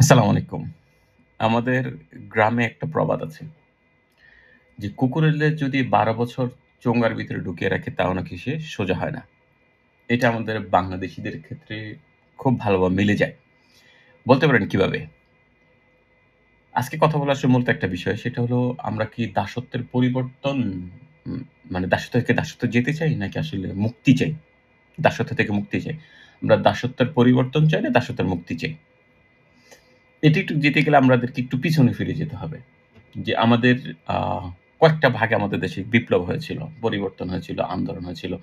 আসসালামু আলাইকুম। আমাদের গ্রামে একটা প্রবাদ আছে যে, "কুকুরেলে যদি ১২ বছর চোঙ্গার ভিতরে ঢুকিয়ে রাখে, তাও নাকি সে সোজা হয় না।" এটা আমাদের বাংলাদেশীদের ক্ষেত্রে খুব ভালোভাবে মিলে যায়। বলতে পারেন কিভাবে? আজকে কথা বলার আসলে মূলত একটা বিষয়, সেটা হলো আমরা কি দাসত্বের পরিবর্তন উম মানে দাসত্ব থেকে দাসত্বে যেতে চাই নাকি আসলে মুক্তি চাই? দাসত্ব থেকে মুক্তি চাই। আমরা দাসত্বের পরিবর্তন চাই না দাসত্বের মুক্তি চাই? এটি একটু যেতে গেলে আমাদেরকে একটু পিছনে ফিরে যেতে হবে। যে আমাদের আ কয়েকটা ভাগে আমাদের দেশে বিপ্লব হয়েছিল, পরিবর্তন হয়েছিল, আন্দোলন হয়েছিল।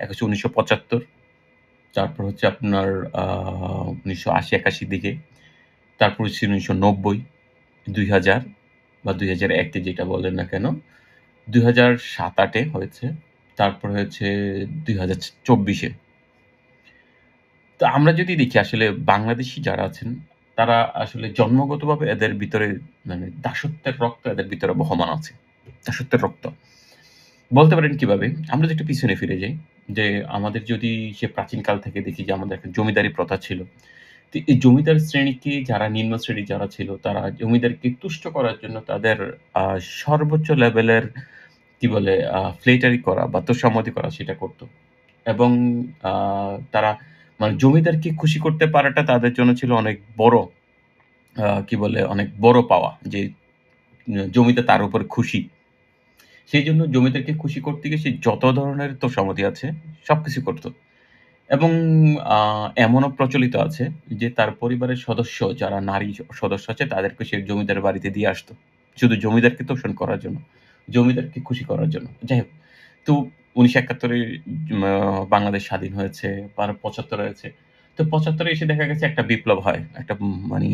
এক হচ্ছে ১৯৭৫, তারপর হচ্ছে আপনার আ ১৯৮০-৮১ দিকে, তারপর হচ্ছে ১৯৯০, ২০০০ বা ২০০১ এ যেটা বলেন না কেন, ২০০৭-৮ এ হয়েছে, তারপর হয়েছে ২০২৪ এ। তো আমরা যদি দেখি আসলে বাংলাদেশী যারা আছেন, তারা আসলে জন্মগতভাবে এদের ভিতরে দাসত্বের রক্ত এদের ভিতরে বহমান আছে। দাসত্বের রক্ত। বলতে পারেন কিভাবে? আমরা যদি একটু পিছনে ফিরে যাই, যে আমাদের যদি সে প্রাচীনকাল থেকে দেখি যে আমাদের একটা জমিদারি প্রথা ছিল। তো এই জমিদার শ্রেণীকে যারা নিম্ন শ্রেণী যারা ছিল, তারা জমিদারকে তুষ্ট করার জন্য তাদের আ সর্বোচ্চ লেভেলের কি বলে ফ্লেটারি করা বা তোষামোদী করা সেটা করত। এবং আ তারা মানে জমিদারকে খুশি করতে পারাটা তাদের জন্য ছিল অনেক বড় কি বলে অনেক বড় পাওয়া। যে জমিদার তার উপর খুশি। সেইজন্য জমিদারকে খুশি করতে গিয়ে সে যত ধরনের তোষামোদী আছে সবকিছু করত। এবং আ এমনও প্রচলিত আছে যে তার পরিবারের সদস্য যারা নারী সদস্য আছে তাদেরকে সে জমিদারের বাড়িতে দিয়ে আসতো। শুধু জমিদারকে তোষণ করার জন্য। জমিদারকে খুশি করার জন্য। যাই হোক, তো ১৯৭১ এ মা বাংলাদেশ স্বাধীন হয়েছে, ৭৫ হয়েছে। তো ৭৫ এ এসে দেখা গেছে একটা বিপ্লব হয়। একটা মানি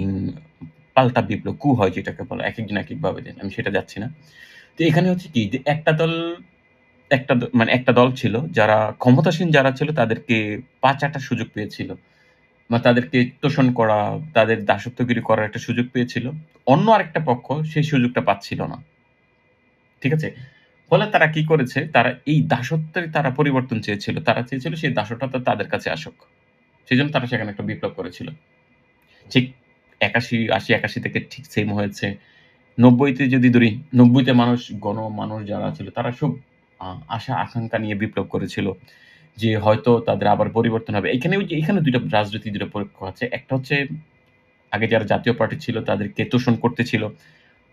পাল্টা বিপ্লব, কু হয় যেটাকে বলে। একেকজন একেকভাবে দেন। আমি সেটা যাচ্ছি না। তো এখানে হচ্ছে কি যে একটা দল ছিল যারা ক্ষমতাসীন যারা ছিল তাদেরকে পা চাটার সুযোগ পেয়েছিল। বা তাদেরকে তোষণ করা, তাদের দাসত্বগিরি করার একটা সুযোগ পেয়েছিল। অন্য আরেকটা পক্ষ সেই সুযোগটা পাচ্ছিল না। ঠিক আছে? ফলে তারা কি করেছে? তারা এই দাসত্বের তারা পরিবর্তন চেয়েছিল। তারা চেয়েছিল সেই দাসত্বটা তাদের কাছে আসুক। সেজন্য তারা সেখানে একটা বিপ্লব করেছিল। ঠিক ৮১, ৮০-৮১ থেকে ঠিক সেম হয়েছে। ৯০ তে যদি ধরি, ৯০ তে মানুষ যারা ছিল তারা খুব আ আশা আকাঙ্খা নিয়ে বিপ্লব করেছিল। যে হয়তো তাদের আবার পরিবর্তন হবে। এখানে ২ টা রাজনৈতিক ২ টা পক্ষ আছে। একটা হচ্ছে আগে যারা জাতীয় পার্টি ছিল তাদেরকে তোষণ করতেছিল।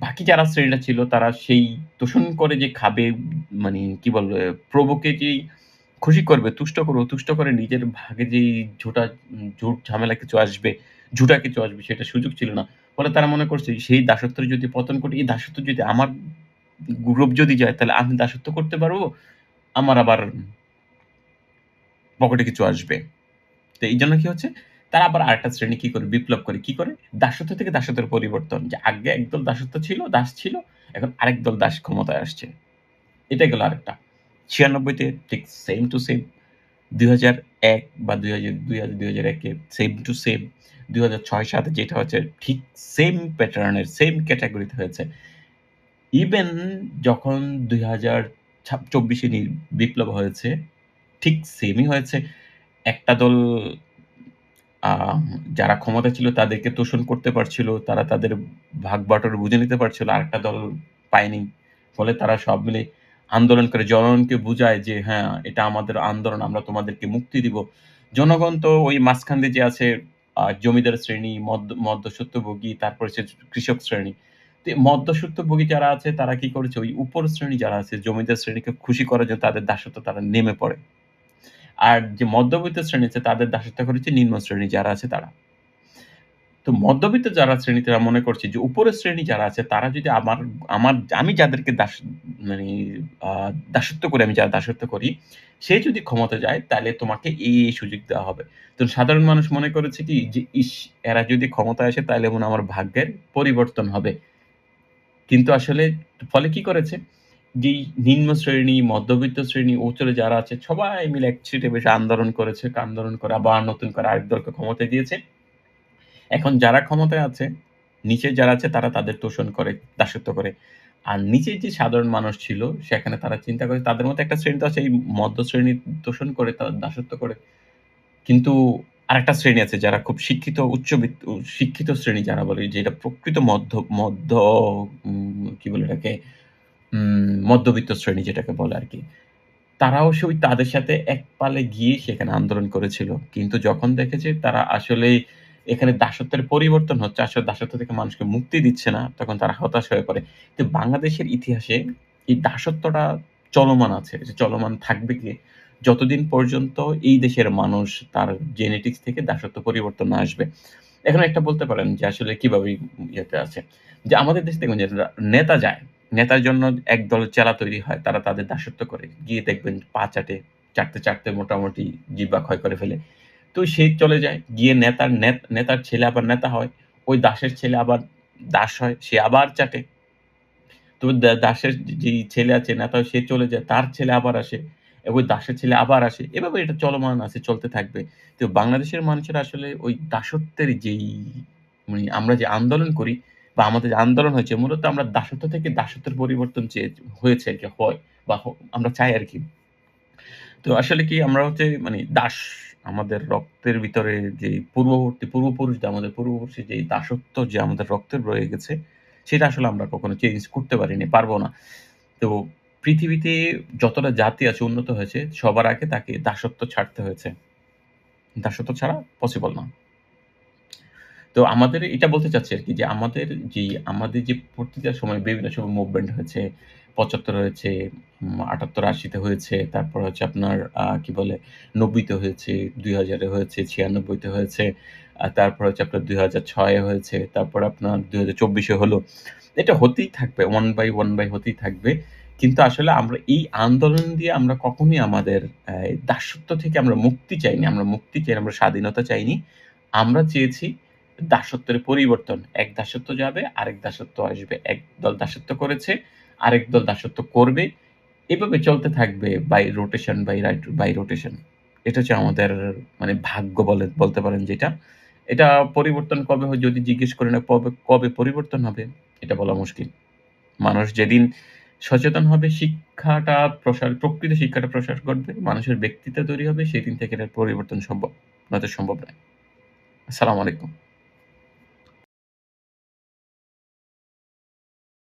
বাকি যারা শ্রেণীরা ছিল তারা সেই তোষণ করে যে খাবে মানে কি বলবে প্রভুকে যেই খুশি করবে, তুষ্ট করে নিজের ভাগে যেই ঝুট ঝামেলা কিছু আসবে, ঝুটা কিছু আসবে সেটার সুযোগ ছিল না। ফলে তারা মনে করছে সেই দাসত্বের যদি পতন ঘটে, এই দাসত্ব যদি আমার গ্রুপ যদি যায় তাহলে আমি দাসত্ব করতে পারবো। আমার আবার পকেটে কিছু আসবে। তো এইজন্য কি হচ্ছে? তারা আবার আরেকটা শ্রেণী কি করে? বিপ্লব করে। কি করে? দাসত্ব থেকে দাসত্বের পরিবর্তন। যে আগে একদল দাসত্ব ছিল, দাস ছিল। এখন আরেক দল দাস ক্ষমতায় আসছে। এটা গেল আরেকটা। ৯৬ তে ঠিক সেইম টু সেইম। ২০০১ বা ২০০১ এ সেইম টু সেইম। ২০০৬-৭ এ যেটা হচ্ছে ঠিক সেইম প্যাটার্ন এর সেইম ক্যাটেগরিতে হয়েছে। ইভেন যখন ২০২৪ এ বিপ্লব হয়েছে, ঠিক সেমই হয়েছে। একটা দল আ যারা ক্ষমতায় ছিল তাদেরকে তোষণ করতে পারছিল। তারা তাদের ভাগ-বাঁটোয়ারা বুঝে নিতে পারছিল। আরেকটা দল পায়নি। ফলে তারা সব মিলে আন্দোলন করে জনগণকে বুঝায় যে, "হ্যাঁ, এটা আমাদের আন্দোলন। আমরা তোমাদেরকে মুক্তি দিব।" জনগণ তো ওই মাঝখান দিয়ে যে আছে জমিদার শ্রেণী, মধ্যস্বত্বভোগী, তারপর হচ্ছে কৃষক শ্রেণী। তো এই মধ্যস্বত্বভোগী যারা আছে তারা কি করেছে? ওই উপর শ্রেণী যারা আছে, জমিদার শ্রেণীকে খুশি করার জন্য তাদের দাসত্বে তারা নেমে পড়ে। আর যে মধ্যবিত্ত শ্রেণী আছে তাদের দাসত্ব করেছে নিম্ন শ্রেণী যারা আছে তারা। তো মধ্যবিত্ত যারা শ্রেণী তারা মনে করছে যে উপরের শ্রেণী যারা আছে তারা যদি আমার আমার আমি যাদেরকে মানে আ দাসত্ব করি আমি যারা দাসত্ব করি, সে যদি ক্ষমতায় যায় তাহলে তোমাকে এই সুযোগ দেওয়া হবে। তো সাধারণ মানুষ মনে করেছে কি যে, ইস! এরা যদি ক্ষমতায় আসে তাইলে মনে হয় আমার ভাগ্যের পরিবর্তন হবে। কিন্তু আসলে ফলে কি করেছে? যেই নিম্ন শ্রেণী, মধ্যবিত্ত শ্রেণী, উপরে যারা আছে সবাই মিলে এক ছিটে বসে আন্দোলন করেছে। আন্দোলন করে আবার নতুন করে আরেক দলকে ক্ষমতায় দিয়েছে। এখন যারা ক্ষমতায় আছে, নিচে যারা আছে তারা তাদের তোষণ করে, দাসত্ব করে। আর নিচের যে সাধারণ মানুষ ছিল সেখানে তারা চিন্তা করে তাদের মধ্যে একটা শ্রেণী তো আছে এই মধ্য শ্রেণীর তোষণ করে, দাসত্ব করে। কিন্তু আরেকটা শ্রেণী আছে যারা খুব শিক্ষিত শিক্ষিত শ্রেণী যারা বলে যে এটা প্রকৃত মধ্য কি বলে এটাকে? মধ্যবিত্ত শ্রেণী যেটাকে বলে আরকি। তারাও ওই তাদের সাথে এক পালে গিয়ে সেখানে আন্দোলন করেছিল। কিন্তু যখন দেখেছে তারা আসলেই এখানে দাসত্বের পরিবর্তন হচ্ছে, আসলে দাসত্ব থেকে মানুষকে মুক্তি দিচ্ছে না, তখন তারা হতাশ হয়ে পড়ে। কিন্তু বাংলাদেশের ইতিহাসে এই দাসত্বটা চলমান আছে। যে চলমান থাকবে কি যতদিন পর্যন্ত এই দেশের মানুষ তার জেনেটিক্স থেকে দাসত্ব পরিবর্তন না আসবে। এখন একটা বলতে পারেন যে আসলে কিভাবে ইয়েতে আছে। যে আমাদের দেশে দেখবেন যে নেতা যায়। নেতার জন্য একদল চেলা তৈরি হয়। তারা তাদের দাসত্ব করে। গিয়ে দেখবেন পা চাটে। চাটতে মোটামুটি জিহ্বা ক্ষয় করে ফেলে। তো সে চলে যায়। গিয়ে নেতার ছেলে আবার নেতা হয়। ওই দাসের ছেলে আবার দাস হয়। সে আবার চাটে। তো দাসের যেই ছেলে আছে নেতা সে চলে যায়। তার ছেলে আবার আসে। ওই দাসের ছেলে আবার আসে। এভাবে এটা চলমান আছে, চলতে থাকবে। তো বাংলাদেশের মানুষেরা আসলে ওই দাসত্বের যেই আমরা যে আন্দোলন করি বা আমাদের যে আন্দোলন হয়েছে মূলত আমরা দাসত্ব থেকে দাসত্বের পরিবর্তন হয়েছে আরকি হয় বা আমরা চাই আরকি। তো আসলে কি আমরা হচ্ছে দাস আমাদের রক্তের ভিতরে যে পূর্বপুরুষদের আমাদের পূর্বপুরুষের যে দাসত্ব যে আমাদের রক্তে রয়ে গেছে, সেটা আসলে আমরা কখনো চেঞ্জ করতে পারিনি, পারব না। তো পৃথিবীতে যতটা জাতি আছে উন্নত হয়েছে, সবার আগে তাকে দাসত্ব ছাড়তে হয়েছে। দাসত্ব ছাড়া পসিবল না। তো আমাদের এটা বলতে চাচ্ছি আরকি যে আমাদের যে প্রতিটা সময় বিভিন্ন সময় মুভমেন্ট হয়েছে। ৭৫ হয়েছে, ৭৮-৮০ তে হয়েছে। তারপর হচ্ছে আপনার কি বলে ৯০ তে হয়েছে, ২০০০ এ হয়েছে, ৯৬ তে হয়েছে। তারপর হচ্ছে আপনার ২০০৬ এ হয়েছে। তারপর আপনার ২০২৪ এ হলো। এটা হতেই থাকবে। one by হতেই থাকবে। কিন্তু আসলে আমরা এই আন্দোলন দিয়ে আমরা কখনোই আমাদের দাসত্ব থেকে আমরা মুক্তি চাইনি। আমরা মুক্তি চাই, আমরা স্বাধীনতা চাইনি। আমরা চেয়েছি দাসত্বের পরিবর্তন। এক দাসত্ব যাবে, আরেক দাসত্ব আসবে। একদল দাসত্ব করেছে, আরেক দল দাসত্ব করবে। এভাবে চলতে থাকবে বাই রোটেশন। এটা হচ্ছে আমাদের ভাগ্য বলতে পারেন যেটা। এটা পরিবর্তন কবে হয় যদি জিজ্ঞেস করেন কবে পরিবর্তন হবে? এটা বলা মুশকিল। মানুষ যেদিন সচেতন হবে প্রকৃত শিক্ষাটা প্রসার করবে, মানুষের ব্যক্তিত্ব তৈরি হবে সেদিন থেকে এটার পরিবর্তন সম্ভব। নয়তো সম্ভব নয়। আসসালামু আলাইকুম।